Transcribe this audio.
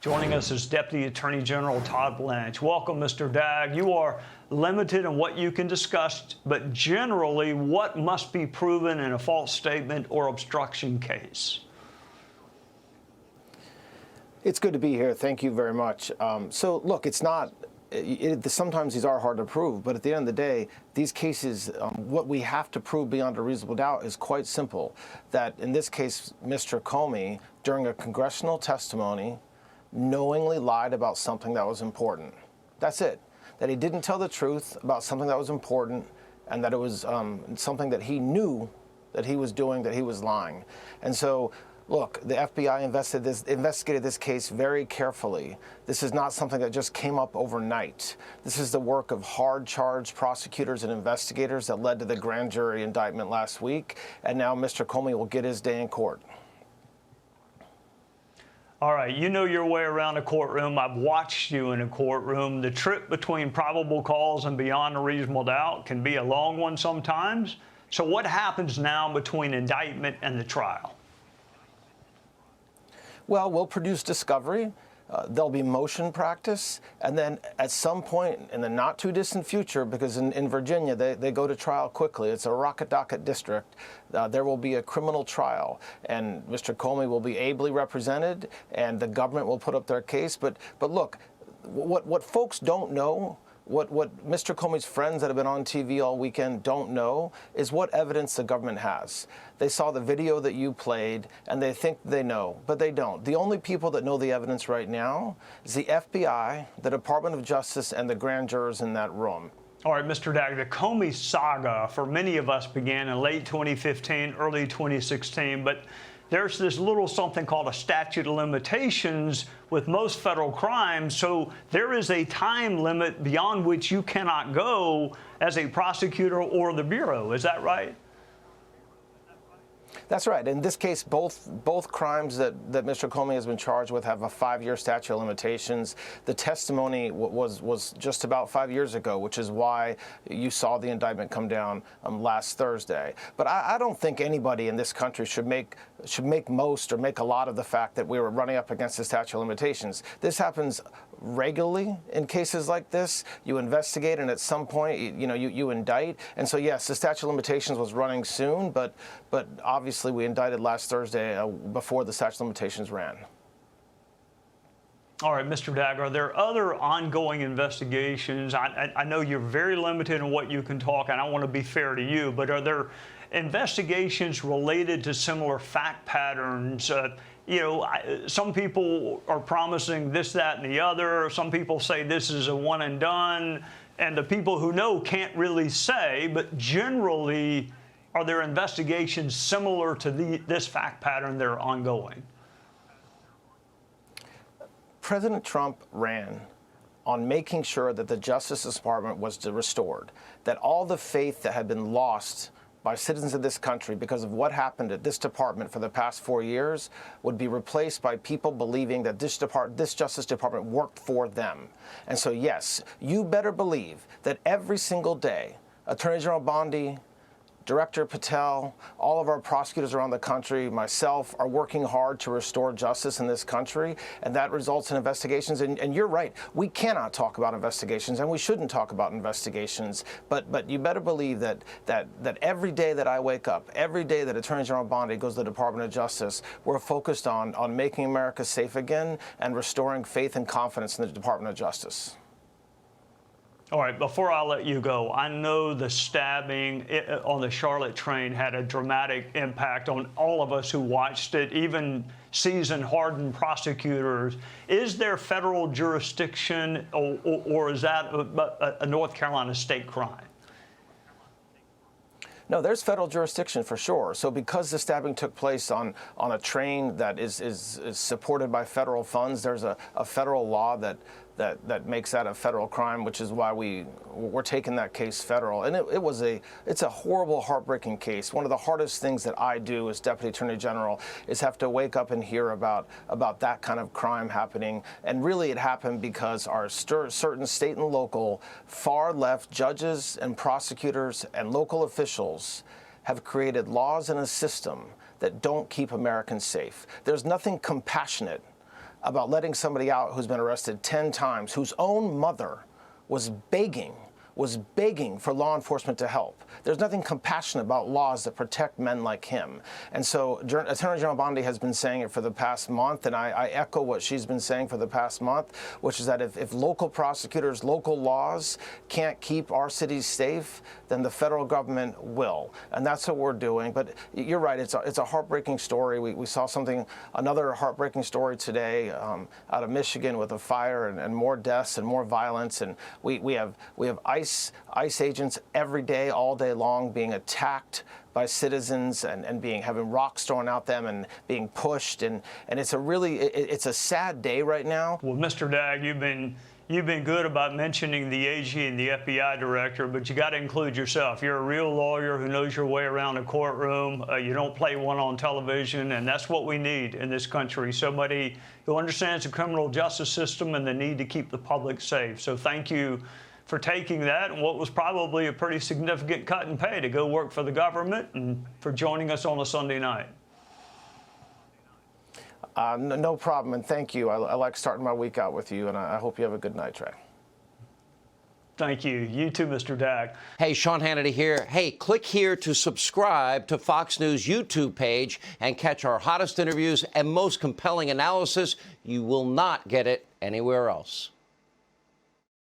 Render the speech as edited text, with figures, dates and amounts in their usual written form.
Joining us is Deputy Attorney General Todd Blanche. Welcome, Mr. Dagg. You are limited in what you can discuss, but generally, what must be proven in a false statement or obstruction case? It's good to be here. Thank you very much. So, look, it's not. Sometimes these are hard to prove, but at the end of the day, these cases, what we have to prove beyond a reasonable doubt is quite simple. That in this case, Mr. Comey, during a congressional testimony, knowingly lied about something that was important. That's it. That he didn't tell the truth about something that was important, and that it was something that he knew that he was doing, that he was lying. And so, look, the FBI investigated this case very carefully. This is not something that just came up overnight. This is the work of hard-charged prosecutors and investigators that led to the grand jury indictment last week, and now Mr. Comey will get his day in court. All right, you know your way around a courtroom. I've watched you in a courtroom. The trip between probable cause and beyond a reasonable doubt can be a long one sometimes. So what happens now between indictment and the trial? Well, we'll produce discovery. There'll be motion practice, and then at some point in the not too distant future, because in Virginia they go to trial quickly, it's a rocket docket district, there will be a criminal trial, and Mr. Comey will be ably represented, and the government will put up their case. But look, what folks don't know, what Mr. Comey's friends that have been on TV all weekend don't know, is what evidence the government has. They saw the video that you played, and they think they know, but they don't. The only people that know the evidence right now is the FBI, the Department of Justice, and the grand jurors in that room. All right, Mr. Dagg, the Comey saga for many of us began in late 2015, early 2016, but there's this little something called a statute of limitations with most federal crimes, so there is a time limit beyond which you cannot go as a prosecutor or the Bureau. Is that right? That's right. In this case, both crimes that Mr. Comey has been charged with have a 5-year statute of limitations. The testimony was just about 5 years ago, which is why you saw the indictment come down last Thursday. But I don't think anybody in this country should make most or make a lot of the fact that we were running up against the statute of limitations. This happens regularly in cases like this. You investigate, and at some point, you indict. And so, yes, the statute of limitations was running soon, but obviously we indicted last Thursday before the statute of limitations ran. All right, Mr. Dagg, are there other ongoing investigations? I know you're very limited in what you can talk, and I want to be fair to you, but are there investigations related to similar fact patterns? Some people are promising this, that, and the other. Some people say this is a one and done, and the people who know can't really say, but generally, are there investigations similar to this fact pattern that are ongoing? President Trump ran on making sure that the Justice Department was restored, that all the faith that had been lost by citizens of this country because of what happened at this department for the past 4 years would be replaced by people believing that this Justice Department worked for them. And so, yes, you better believe that every single day, Attorney General Bondi, Director Patel, all of our prosecutors around the country, myself, are working hard to restore justice in this country, and that results in investigations. And you're right, we cannot talk about investigations, and we shouldn't talk about investigations. But you better believe that every day that I wake up, every day that Attorney General Bondi goes to the Department of Justice, we're focused on making America safe again and restoring faith and confidence in the Department of Justice. All right, before I let you go, I know the stabbing on the Charlotte train had a dramatic impact on all of us who watched it, even seasoned, hardened prosecutors. Is there federal jurisdiction, or is that a North Carolina state crime? No, there's federal jurisdiction for sure. So because the stabbing took place on a train that is supported by federal funds, there's a federal law that makes that a federal crime, which is why we're taking that case federal. And it's a horrible, heartbreaking case. One of the hardest things that I do as Deputy Attorney General is have to wake up and hear about that kind of crime happening. And really it happened because our certain state and local far left judges and prosecutors and local officials have created laws and a system that don't keep Americans safe. There's nothing compassionate about letting somebody out who's been arrested 10 times, whose own mother was begging for law enforcement to help. There's nothing compassionate about laws that protect men like him. And so Attorney General Bondi has been saying it for the past month, and I echo what she's been saying for the past month, which is that if local prosecutors, local laws can't keep our cities safe, then the federal government will. And that's what we're doing. But you're right, it's a heartbreaking story. We saw another heartbreaking story today out of Michigan with a fire and more deaths and more violence. And we have ICE agents every day, all day long, being attacked by citizens and having rocks thrown at them and being pushed. And it's a sad day right now. Well, Mr. Dagg, you've been good about mentioning the AG and the FBI director, but you got to include yourself. You're a real lawyer who knows your way around a courtroom. You don't play one on television, and that's what we need in this country. Somebody who understands the criminal justice system and the need to keep the public safe. So thank you for taking that and what was probably a pretty significant cut in pay to go work for the government, and for joining us on a Sunday night. No problem, and thank you. I like starting my week out with you, and I hope you have a good night, Trey. Thank you. You too, Mr. Dagg. Hey, Sean Hannity here. Hey, click here to subscribe to Fox News YouTube page and catch our hottest interviews and most compelling analysis. You will not get it anywhere else.